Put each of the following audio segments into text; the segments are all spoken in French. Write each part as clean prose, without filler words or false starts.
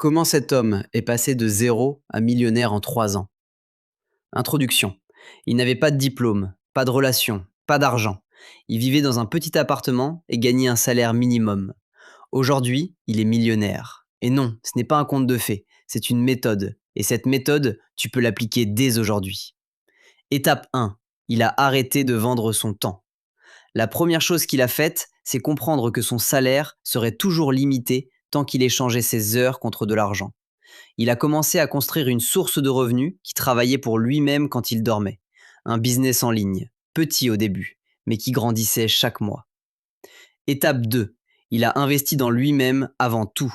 Comment cet homme est passé de zéro à millionnaire en 3 ans? Introduction. Il n'avait pas de diplôme, pas de relation, pas d'argent. Il vivait dans un petit appartement et gagnait un salaire minimum. Aujourd'hui, il est millionnaire. Et non, ce n'est pas un conte de fées, c'est une méthode. Et cette méthode, tu peux l'appliquer dès aujourd'hui. Étape 1. Il a arrêté de vendre son temps. La première chose qu'il a faite, c'est comprendre que son salaire serait toujours limité tant qu'il échangeait ses heures contre de l'argent. Il a commencé à construire une source de revenus qui travaillait pour lui-même quand il dormait. Un business en ligne, petit au début, mais qui grandissait chaque mois. Étape 2. Il a investi dans lui-même avant tout.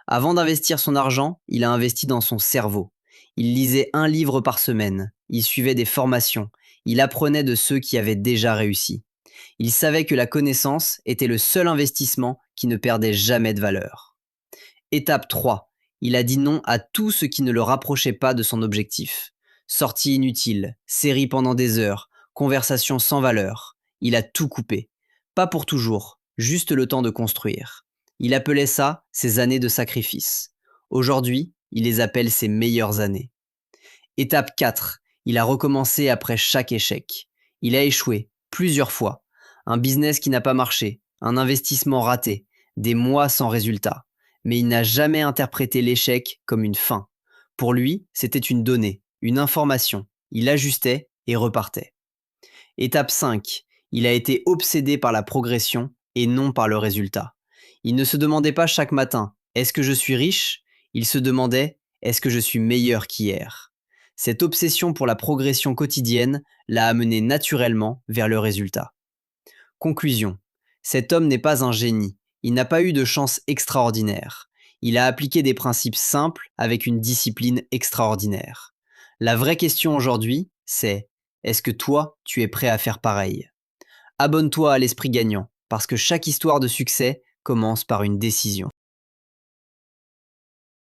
Avant d'investir son argent, il a investi dans son cerveau. Il lisait un livre par semaine, il suivait des formations, il apprenait de ceux qui avaient déjà réussi. Il savait que la connaissance était le seul investissement qui ne perdait jamais de valeur. Étape 3. Il a dit non à tout ce qui ne le rapprochait pas de son objectif. Sorties inutiles, séries pendant des heures, conversations sans valeur. Il a tout coupé. Pas pour toujours, juste le temps de construire. Il appelait ça ses années de sacrifice. Aujourd'hui, il les appelle ses meilleures années. Étape 4. Il a recommencé après chaque échec. Il a échoué, plusieurs fois. Un business qui n'a pas marché, un investissement raté, des mois sans résultat. Mais il n'a jamais interprété l'échec comme une fin. Pour lui, c'était une donnée, une information. Il ajustait et repartait. Étape 5. Il a été obsédé par la progression et non par le résultat. Il ne se demandait pas chaque matin « Est-ce que je suis riche ?» Il se demandait « Est-ce que je suis meilleur qu'hier ?» Cette obsession pour la progression quotidienne l'a amené naturellement vers le résultat. Conclusion. Cet homme n'est pas un génie. Il n'a pas eu de chance extraordinaire. Il a appliqué des principes simples avec une discipline extraordinaire. La vraie question aujourd'hui, c'est est-ce que toi, tu es prêt à faire pareil? Abonne-toi à l'Esprit Gagnant, parce que chaque histoire de succès commence par une décision.